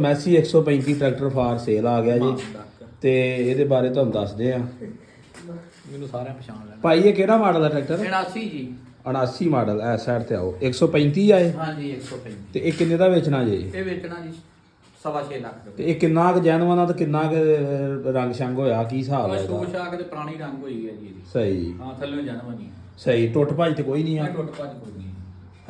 Messi 135 tractor for sale ਆ ਗਿਆ ਜੀ ਤੇ ਇਹਦੇ ਬਾਰੇ ਤੁਹਾਨੂੰ ਦੱਸਦੇ ਆ। ਮੈਨੂੰ ਸਾਰਿਆਂ ਪਛਾਣ ਲੈਣਾ ਭਾਈ ਇਹ ਕਿਹੜਾ ਮਾਡਲ ਹੈ ਟਰੈਕਟਰ? 89 ਜੀ 89 ਮਾਡਲ ਐ ਸਾਈਡ ਤੇ ਆਓ। 135 ਆ ਇਹ? ਹਾਂਜੀ 135। ਤੇ ਇਹ ਕਿੰਨੇ ਦਾ ਵੇਚਣਾ ਜੀ? ਇਹ ਵੇਚਣਾ ਜੀ 6.5 ਲੱਖ ਤੇ ਰੁਪਏ। ਇਹ ਕਿੰਨਾ ਕੁ ਜੈਨੂਅਨ ਆ ਤੇ ਕਿੰਨਾ ਕੁ ਰੰਗ ਸ਼ੰਗ ਹੋਇਆ, ਕੀ ਹਿਸਾਬ ਹੈ ਸ਼ੋਸ਼ ਇਹਦਾ? ਆ ਕੇ ਤੇ ਪੁਰਾਣੀ ਰੰਗ ਹੋਈ ਹੈ ਜੀ ਇਹਦੀ। ਸਹੀ ਹਾਂ ਥੱਲੇ ਜਨਮ ਨਹੀਂ ਸਹੀ, ਟੁੱਟ ਭੱਜ ਤੇ ਕੋਈ ਨਹੀਂ ਆ? ਹੈ ਟੁੱਟ ਭੱਜ ਕੋਈ ਨਹੀਂ।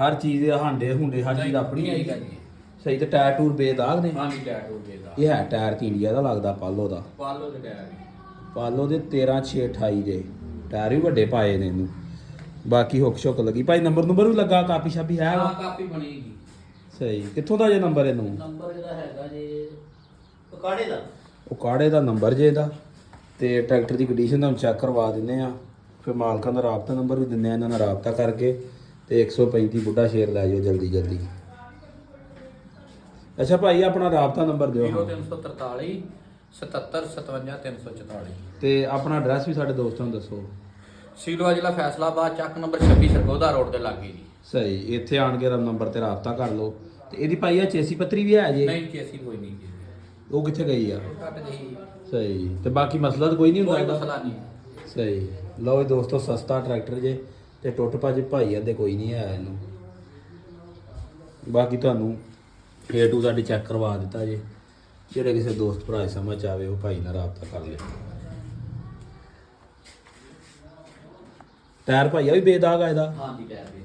ਹਰ ਚੀਜ਼ ਦੇ ਹਾਂਡੇ ਹੁੰਡੇ ਹਰ ਚੀਜ਼ ਆਪਣੀ ਠੀਕ ਹੈ ਹੈ ਜੀ। ਸਹੀ। ਤੇ ਟਾਇਰ ਟੂਰ ਬੇਦਾਗ ਨੇ? ਹਾਂਜੀ ਟਾਇਰ ਹੋ ਗਿਆ ਇਹ ਹੈ ਟਾਇਰ ਤੇ ਇੰਡੀਆ ਦਾ ਲੱਗਦਾ, ਪਾਲੋ ਦਾ। ਪਾਲੋ ਦੇ ਟਾਇਰ ਪਾਲੋ ਦੇ 13/6/28 ਦੇ ਟਾਇਰ ਵੀ ਵੱਡੇ ਪਾਏ ਨੇ ਇਹਨੂੰ। ਬਾਕੀ ਹੁੱਕ ਸ਼ੁੱਕ ਲੱਗੀ ਭਾਈ। ਨੰਬਰ ਵੀ ਲੱਗਾ, ਕਾਪੀ ਸ਼ਾਪੀ ਹੈ? ਹਾਂ ਕਾਪੀ ਬਣੇਗੀ। ਸਹੀ। ਕਿੱਥੋਂ ਦਾ ਜੇ ਨੰਬਰ ਇਹਨੂੰ? ਨੰਬਰ ਇਹਦਾ ਹੈਗਾ ਜੀ ਕਾੜੇ ਦਾ। ਉਹ ਕਾੜੇ ਦਾ ਨੰਬਰ ਜੇ ਇਹਦਾ। ਤੇ ਟਰੈਕਟਰ ਦੀ ਕੰਡੀਸ਼ਨ ਤੁਹਾਨੂੰ ਚੈੱਕ ਕਰਵਾ ਦਿੰਦੇ ਆ, ਫਿਰ ਮਾਲਕਾਂ ਦਾ ਰਾਬਤਾ ਨੰਬਰ ਵੀ ਦਿੰਦੇ ਆ, ਇਹਨਾਂ ਨਾਲ ਰਾਬਤਾ ਕਰਕੇ ਤੇ 135 ਬੁੱਢਾ ਸ਼ੇਰ ਲੈ ਜਾਓ ਜਲਦੀ ਜਲਦੀ। ਅੱਛਾ ਭਾਈ ਆਪਣਾ ਰਾਬਤਾ ਨੰਬਰ ਦਿਓ। 0343 77 57 344। ਤੇ ਆਪਣਾ ਐਡਰੈਸ ਵੀ ਸਾਡੇ ਦੋਸਤਾਂ ਨੂੰ ਦੱਸੋ। ਸੀਲਵਾ ਜ਼ਿਲ੍ਹਾ ਫੈਸਲਾਬਾਦ, ਚੱਕ ਨੰਬਰ 26 ਸਰਗੋਧਾ ਰੋਡ ਦੇ ਲਾਗੇ ਜੀ। ਸਹੀ। ਇੱਥੇ ਆਣ ਕੇ ਨੰਬਰ ਤੇ ਰਾਬਤਾ ਕਰ ਲਓ। ਤੇ ਇਹਦੀ ਭਾਈ ਆ ਚੇਸੀ ਪੱਤਰੀ ਵੀ ਹੈ ਜੇ? ਨਹੀਂ ਕੇਸੀ ਕੋਈ ਨਹੀਂ ਜੀ। ਉਹ ਕਿੱਥੇ ਗਈ ਆ? ਘੱਟ ਗਈ। ਸਹੀ। ਤੇ ਬਾਕੀ ਮਸਲਾ ਤਾਂ ਕੋਈ ਨਹੀਂ ਹੁੰਦਾ ਕੋਈ ਇਹਦਾ? ਮਸਲਾ ਨਹੀਂ। ਸਹੀ। ਲਓ ਜੀ ਦੋਸਤੋ, ਸਸਤਾ ਟਰੈਕਟਰ ਜੇ ਤੇ ਟੁੱਟ ਭੱਜ ਭਾਈ ਆਂਦੇ ਕੋਈ ਨਹੀਂ ਹੈ ਇਹਨੂੰ। ਬਾਕੀ ਤੁਹਾਨੂੰ A to Z ਚੈੱਕ ਕਰਵਾ ਦਿੱਤਾ ਜੇ। ਜਿਹੜੇ ਕਿਸੇ ਦੋਸਤ ਭਰਾ ਦੀ ਸਮਝ ਆਵੇ ਉਹ ਭਾਈ ਨਾਲ ਰਾਬਤਾ ਕਰ ਲਿਓ। ਟਾਇਰ ਭਾਈ ਆ ਵੀ ਬੇਦਾਗ ਆ ਇਹਦਾ? ਹਾਂਜੀ ਟਾਇਰ ਵੀ